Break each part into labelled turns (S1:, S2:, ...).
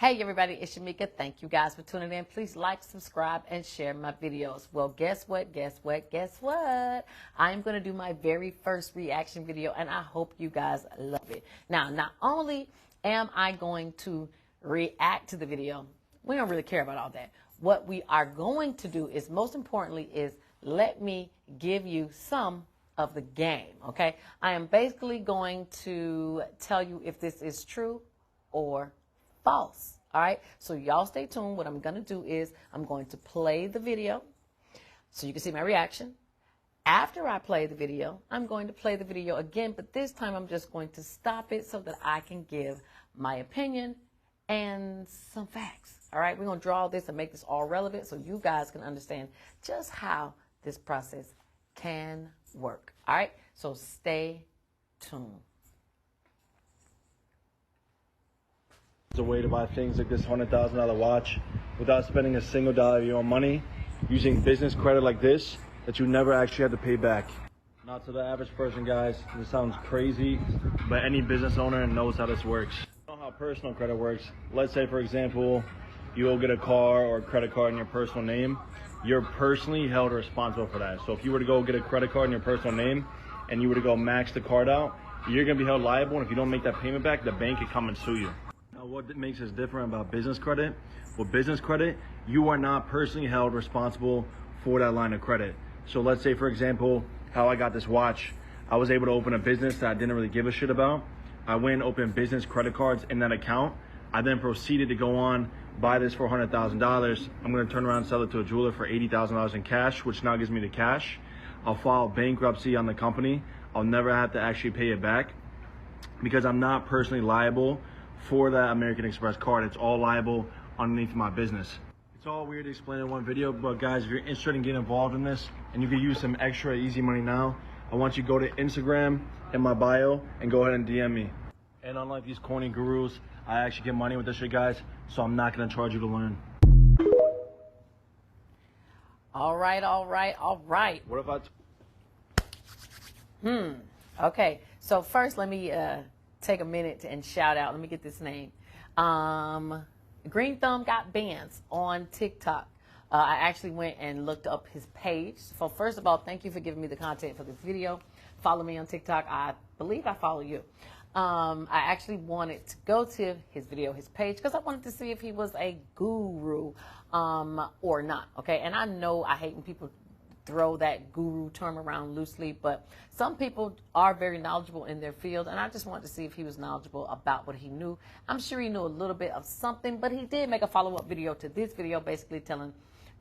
S1: Hey everybody, it's Shamika. Thank you guys for tuning in. Please like, subscribe, and share my videos. Well, guess what? I am going to do my very first reaction video, and I hope you guys love it. Now, not only am I going to react to the video, we don't really care about all that. What we are going to do is, most importantly, is let me give you some of the game, okay? I am basically going to tell you if this is true or false. All right. So y'all stay tuned. What I'm going to do is I'm going to play the video so you can see my reaction. After I play the video, I'm going to play the video again, but this time I'm just going to stop it so that I can give my opinion and some facts. All right. We're going to draw this and make this all relevant so you guys can understand just how this process can work. All right. So stay tuned.
S2: A way to buy things like this $100,000 watch without spending a single dollar of your own money, using business credit like this that you never actually have to pay back. Not to the average person, guys. This sounds crazy, but any business owner knows how this works. You know how personal credit works. Let's say, for example, you go get a car or a credit card in your personal name. You're personally held responsible for that. So if you were to go get a credit card in your personal name and you were to go max the card out, you're going to be held liable, and if you don't make that payment back, the bank can come and sue you. What makes us different about business credit? With business credit, you are not personally held responsible for that line of credit. So let's say, for example, how I got this watch. I was able to open a business that I didn't really give a shit about. I went and opened business credit cards in that account. I then proceeded to go on, buy this for $100,000. I'm going to turn around and sell it to a jeweler for $80,000 in cash, which now gives me the cash. I'll file bankruptcy on the company. I'll never have to actually pay it back because I'm not personally liable for that American Express card. It's all liable underneath my business. It's all weird to explain in one video, but guys, if you're interested in getting involved in this and you can use some extra easy money now, I want you to go to Instagram in my bio and go ahead and DM me. And unlike these corny gurus, I actually get money with this shit, guys, so I'm not gonna charge you to learn.
S1: All right.
S2: What if
S1: Okay. So first, let me take a minute and shout out. Let me get this name. Green Thumb got bans on TikTok. I actually went and looked up his page. So first of all, thank you for giving me the content for this video. Follow me on TikTok. I believe I follow you. I actually wanted to go to his video, his page, because I wanted to see if he was a guru or not. Okay. And I know I hate when people throw that guru term around loosely, but some people are very knowledgeable in their field, and I just wanted to see if he was knowledgeable about what he knew. I'm sure he knew a little bit of something, but he did make a follow-up video to this video, basically telling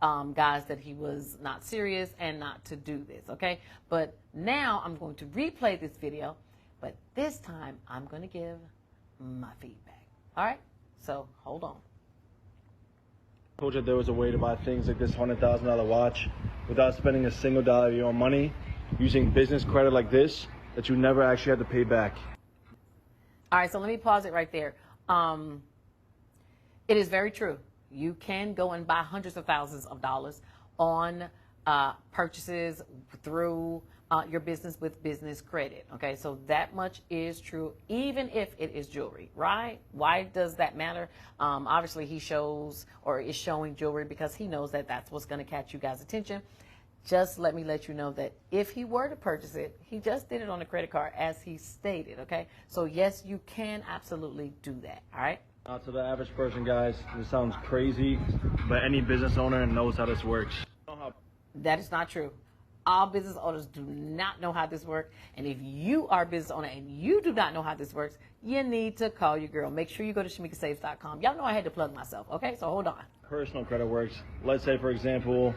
S1: guys that he was not serious and not to do this, okay? But now I'm going to replay this video, but this time I'm going to give my feedback. All right? So hold on.
S2: I told you there was a way to buy things like this $100,000 watch without spending a single dollar of your own money, using business credit like this that you never actually have to pay back.
S1: All right, so let me pause it right there. It is very true. You can go and buy hundreds of thousands of dollars on purchases through your business with business credit. Okay, so that much is true, even if it is jewelry, right? Why does that matter? Obviously, he shows or is showing jewelry because he knows that that's what's going to catch you guys' attention. Just let me let you know that if he were to purchase it, he just did it on a credit card as he stated. Okay, so yes, you can absolutely do that. All right.
S2: Not to the average person, guys. This sounds crazy, but any business owner knows how this works.
S1: That is not true. All business owners do not know how this works. And if you are a business owner and you do not know how this works, you need to call your girl. Make sure you go to shamikasaves.com. Y'all know I had to plug myself. Okay, so hold on. Personal
S2: credit works. Let's say, for example,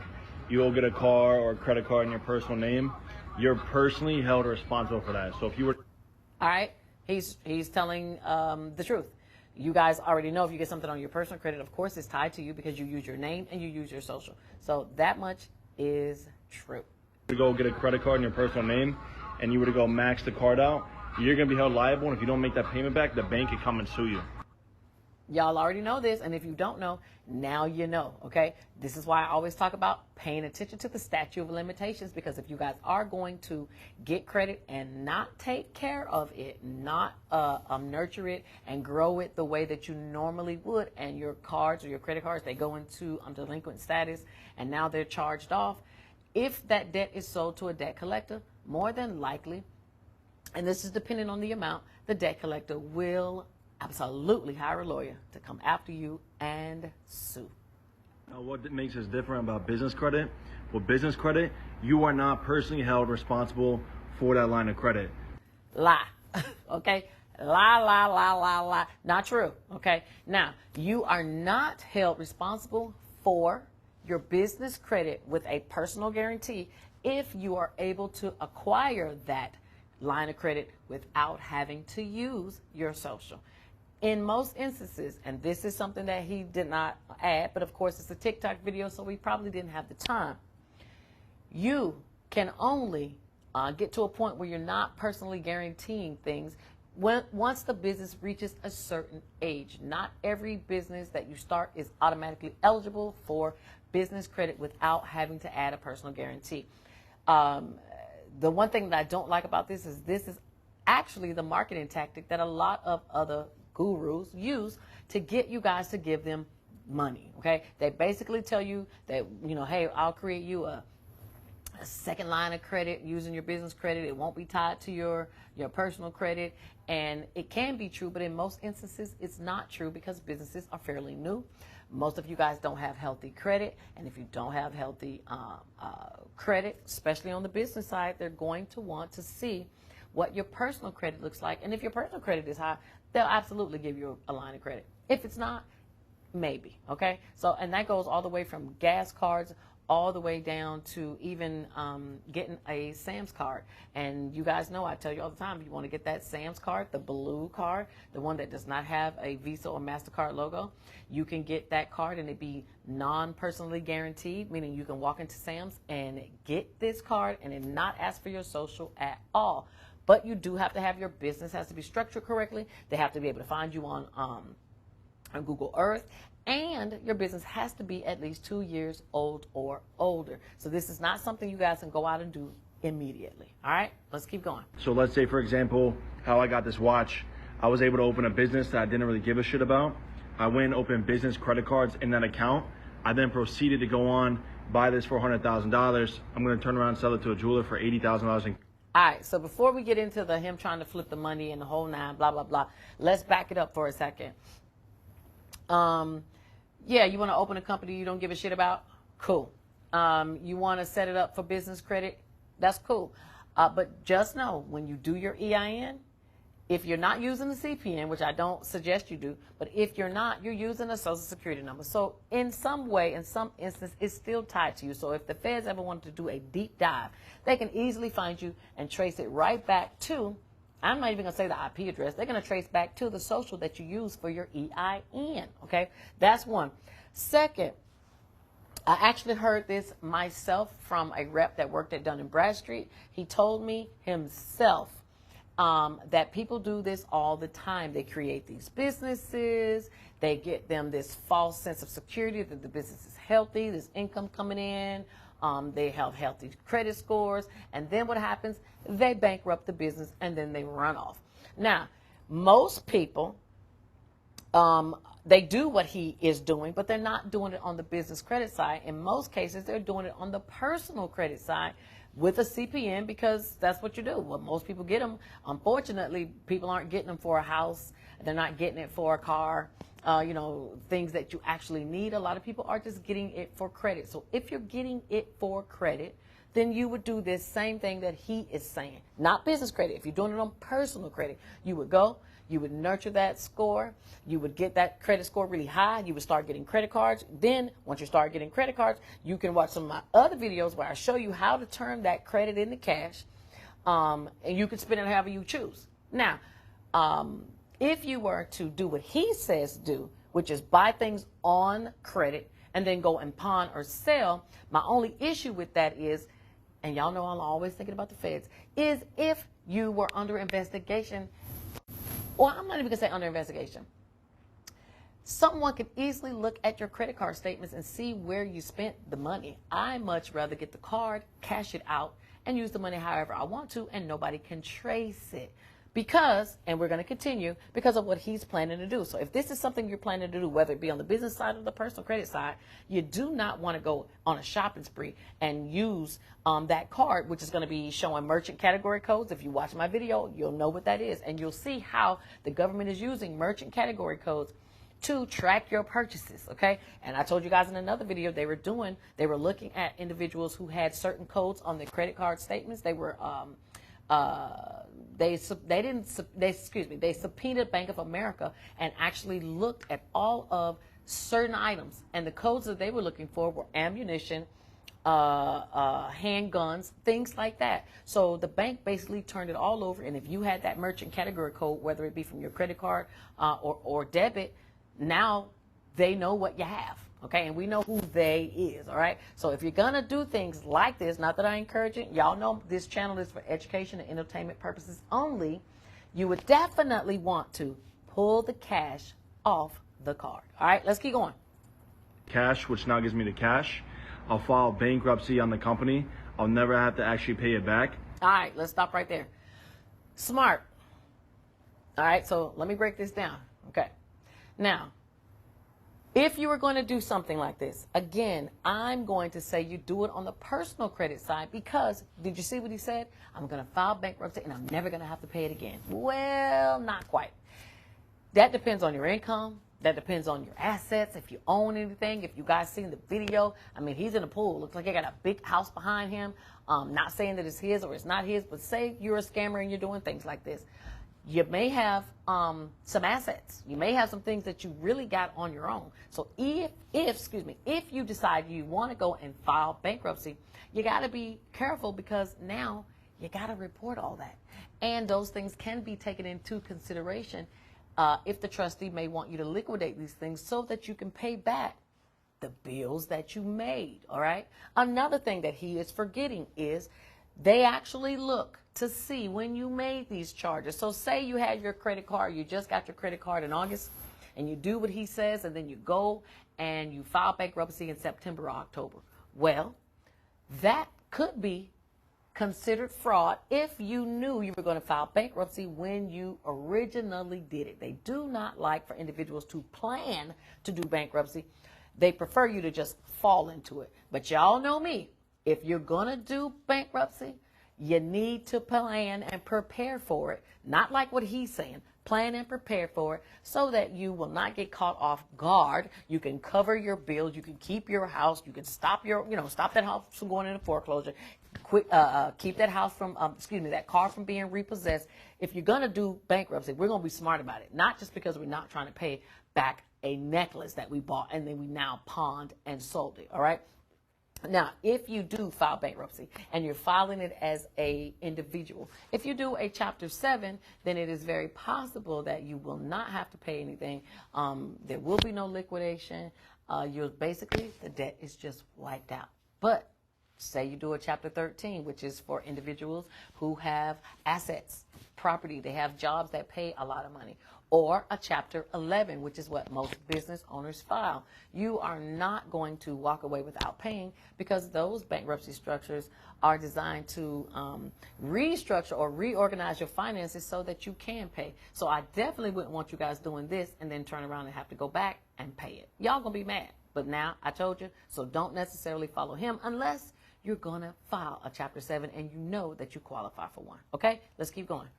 S2: you go get a car or a credit card in your personal name. You're personally held responsible for that. So if you were...
S1: All right, he's telling the truth. You guys already know if you get something on your personal credit, of course, it's tied to you because you use your name and you use your social. So that much is true.
S2: To go get a credit card in your personal name and you were to go max the card out, you're going to be held liable, and if you don't make that payment back, the bank can come and sue you.
S1: Y'all already know this, and if you don't know, now you know, okay? This is why I always talk about paying attention to the statute of limitations, because if you guys are going to get credit and not take care of it, not nurture it and grow it the way that you normally would, and your cards or your credit cards, they go into delinquent status, and now they're charged off. If that debt is sold to a debt collector, more than likely, and this is dependent on the amount, the debt collector will absolutely hire a lawyer to come after you and sue.
S2: Now, what makes us different about business credit? With business credit, you are not personally held responsible for that line of credit.
S1: Lie. Okay? Lie. Not true. Okay? Now, you are not held responsible for your business credit with a personal guarantee if you are able to acquire that line of credit without having to use your social. In most instances, and this is something that he did not add, but of course it's a TikTok video, so we probably didn't have the time. You can only get to a point where you're not personally guaranteeing things once the business reaches a certain age. Not every business that you start is automatically eligible for business credit without having to add a personal guarantee. The one thing that I don't like about this is actually the marketing tactic that a lot of other gurus use to get you guys to give them money. Okay, they basically tell you that, you know, hey, I'll create you a second line of credit using your business credit. It won't be tied to your personal credit, and it can be true, but in most instances it's not true, because businesses are fairly new. Most of you guys don't have healthy credit, and if you don't have healthy credit, especially on the business side, they're going to want to see what your personal credit looks like. And if your personal credit is high, they'll absolutely give you a line of credit. If it's not, maybe, okay? So, and that goes all the way from gas cards all the way down to even getting a Sam's card. And you guys know, I tell you all the time, if you want to get that Sam's card, the blue card, the one that does not have a Visa or MasterCard logo, you can get that card and it be non-personally guaranteed, meaning you can walk into Sam's and get this card and it not ask for your social at all. But you do have to have, your business has to be structured correctly. They have to be able to find you on Google Earth, and your business has to be at least 2 years old or older. So this is not something you guys can go out and do immediately. All right, let's keep going.
S2: So let's say, for example, how I got this watch. I was able to open a business that I didn't really give a shit about. I went and opened business credit cards in that account. I then proceeded to go on, buy this for $100,000. I'm going to turn around and sell it to a jeweler for $80,000 in.
S1: All right, so before we get into him trying to flip the money and the whole nine, blah, blah, blah, let's back it up for a second. Yeah, you want to open a company you don't give a shit about? Cool. You want to set it up for business credit? That's cool. But just know, when you do your EIN, if you're not using the CPN, which I don't suggest you do, but if you're not, you're using a social security number. So in some way, in some instance, it's still tied to you. So if the feds ever wanted to do a deep dive, they can easily find you and trace it right back to, I'm not even going to say the IP address. They're going to trace back to the social that you use for your EIN. Okay, that's one. Second, I actually heard this myself from a rep that worked at Dun & Bradstreet. He told me himself that people do this all the time. They create these businesses. They get them this false sense of security that the business is healthy, there's income coming in. They have healthy credit scores. And then what happens? They bankrupt the business and then they run off. Now, most people, they do what he is doing, but they're not doing it on the business credit side. In most cases, they're doing it on the personal credit side with a CPN, because that's what you do. Well, most people get them. Unfortunately, people aren't getting them for a house. They're not getting it for a car, things that you actually need. A lot of people are just getting it for credit. So if you're getting it for credit, then you would do this same thing that he is saying. Not business credit. If you're doing it on personal credit, you would go, you would nurture that score, you would get that credit score really high, you would start getting credit cards. Then once you start getting credit cards, you can watch some of my other videos where I show you how to turn that credit into cash, and you can spend it however you choose. Now, if you were to do what he says do, which is buy things on credit and then go and pawn or sell, my only issue with that is, and y'all know I'm always thinking about the feds, is if you were under investigation. Well, I'm not even going to say under investigation. Someone could easily look at your credit card statements and see where you spent the money. I much rather get the card, cash it out, and use the money however I want to, and nobody can trace it. Because, and we're going to continue, because of what he's planning to do. So if this is something you're planning to do, whether it be on the business side or the personal credit side, you do not want to go on a shopping spree and use that card, which is going to be showing merchant category codes. If you watch my video, you'll know what that is. And you'll see how the government is using merchant category codes to track your purchases, okay? And I told you guys in another video they were looking at individuals who had certain codes on their credit card statements. They were they subpoenaed Bank of America and actually looked at all of certain items, and the codes that they were looking for were ammunition, handguns, things like that. So the bank basically turned it all over, and if you had that merchant category code, whether it be from your credit card or debit, now they know what you have, okay? And we know who they is, all right? So if you're going to do things like this, not that I encourage it, y'all know this channel is for education and entertainment purposes only, you would definitely want to pull the cash off the card, all right? Let's keep going.
S2: Cash, which now gives me the cash. I'll file bankruptcy on the company. I'll never have to actually pay it back.
S1: All right, let's stop right there. Smart. All right, so let me break this down, okay? Now, if you were going to do something like this, again, I'm going to say you do it on the personal credit side because, did you see what he said? I'm going to file bankruptcy and I'm never going to have to pay it again. Well, not quite. That depends on your income. That depends on your assets. If you own anything, if you guys seen the video, I mean, he's in a pool. Looks like he got a big house behind him. Not saying that it's his or it's not his, but say you're a scammer and you're doing things like this. You may have some assets. You may have some things that you really got on your own. So if you decide you want to go and file bankruptcy, you got to be careful because now you got to report all that. And those things can be taken into consideration if the trustee may want you to liquidate these things so that you can pay back the bills that you made, all right? Another thing that he is forgetting is they actually look to see when you made these charges. So say you had your credit card, you just got your credit card in August, and you do what he says, and then you go and you file bankruptcy in September or October. Well, that could be considered fraud if you knew you were going to file bankruptcy when you originally did it. They do not like for individuals to plan to do bankruptcy. They prefer you to just fall into it. But y'all know me. If you're going to do bankruptcy, you need to plan and prepare for it. Not like what he's saying. Plan and prepare for it so that you will not get caught off guard. You can cover your bills. You can keep your house. You can stop that house from going into foreclosure. Keep that house from, that car from being repossessed. If you're going to do bankruptcy, we're going to be smart about it. Not just because we're not trying to pay back a necklace that we bought and then we now pawned and sold it. All right. Now, if you do file bankruptcy and you're filing it as a individual, if you do a Chapter 7, then it is very possible that you will not have to pay anything. There will be no liquidation. The debt is just wiped out. But say you do a Chapter 13, which is for individuals who have assets, property, they have jobs that pay a lot of money, or a Chapter 11, which is what most business owners file. You are not going to walk away without paying because those bankruptcy structures are designed to restructure or reorganize your finances so that you can pay. So I definitely wouldn't want you guys doing this and then turn around and have to go back and pay it. Y'all gonna be mad. But now I told you, so don't necessarily follow him unless you're gonna file a Chapter 7 and you know that you qualify for one. Okay, let's keep going.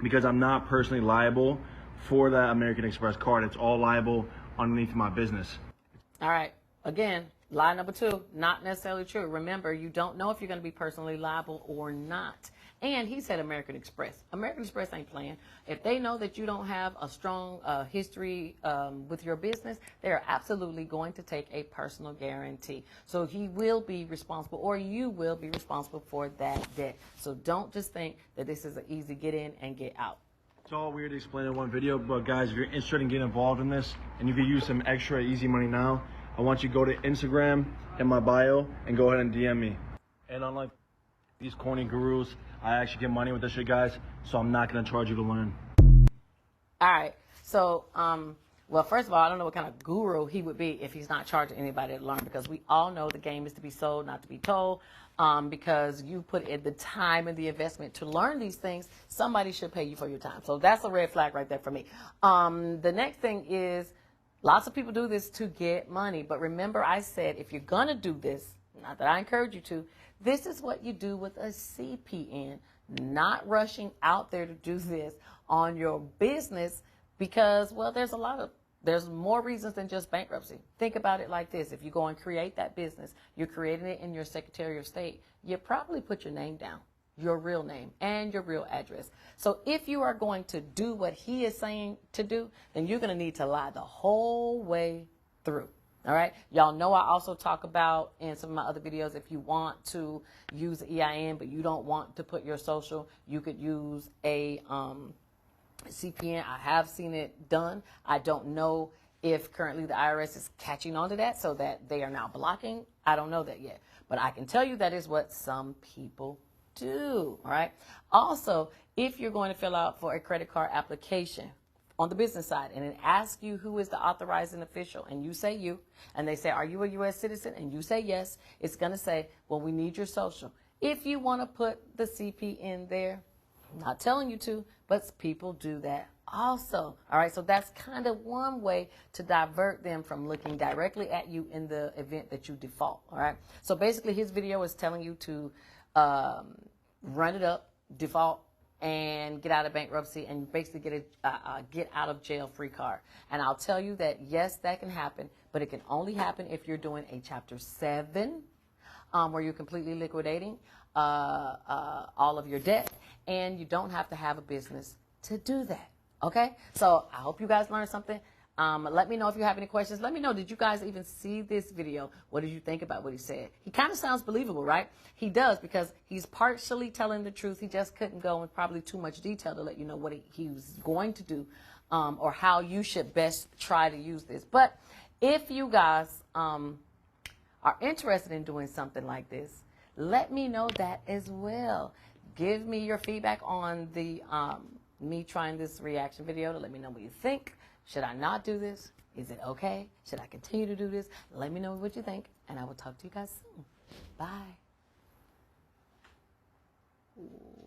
S2: Because I'm not personally liable for that American Express card. It's all liable underneath my business.
S1: All right. Again, lie number 2, not necessarily true. Remember, you don't know if you're going to be personally liable or not. And he said American Express. American Express ain't playing. If they know that you don't have a strong history with your business, they are absolutely going to take a personal guarantee. So he will be responsible, or you will be responsible for that debt. So don't just think that this is an easy get in and get out.
S2: It's all weird to explain in one video, but guys, if you're interested in getting involved in this and you can use some extra easy money now, I want you to go to Instagram in my bio and go ahead and DM me. And unlike these corny gurus, I actually get money with this shit, guys, so I'm not going to charge you to learn.
S1: All right. So Well, first of all, I don't know what kind of guru he would be if he's not charging anybody to learn, because we all know the game is to be sold, not to be told. Because you put in the time and the investment to learn these things, somebody should pay you for your time. So that's a red flag right there for me. The next thing is, lots of people do this to get money. But remember, I said, if you're going to do this, not that I encourage you to, this is what you do with a CPN, not rushing out there to do this on your business, because, well, there's more reasons than just bankruptcy. Think about it like this. If you go and create that business, you're creating it in your Secretary of State, you probably put your name down, your real name and your real address. So if you are going to do what he is saying to do, then you're going to need to lie the whole way through. All right. Y'all know I also talk about in some of my other videos, if you want to use EIN, but you don't want to put your social, you could use a CPN. I have seen it done. I don't know if currently the IRS is catching on to that so that they are now blocking. I don't know that yet. But I can tell you that is what some people do. All right. Also, if you're going to fill out for a credit card application on the business side and it asks you who is the authorizing official, and you say you, and they say, are you a U.S. citizen? And you say yes, it's going to say, well, we need your social. If you want to put the CP in there, I'm not telling you to, but people do that also. All right, so that's kind of one way to divert them from looking directly at you in the event that you default. All right, so basically his video is telling you to run it up, default, and get out of bankruptcy, and basically get a get out of jail free card. And I'll tell you that yes, that can happen, but it can only happen if you're doing a Chapter 7, where you're completely liquidating all of your debt, and you don't have to have a business to do that. Okay, so I hope you guys learned something. Let me know if you have any questions. Let me know, did you guys even see this video? What did you think about what he said? He kind of sounds believable, right? He does, because he's partially telling the truth. He just couldn't go in probably too much detail to let you know what he was going to do, or how you should best try to use this. But if you guys are interested in doing something like this, let me know that as well. Give me your feedback on the me trying this reaction video to let me know what you think. Should I not do this? Is it okay? Should I continue to do this? Let me know what you think, and I will talk to you guys soon. Bye. Ooh.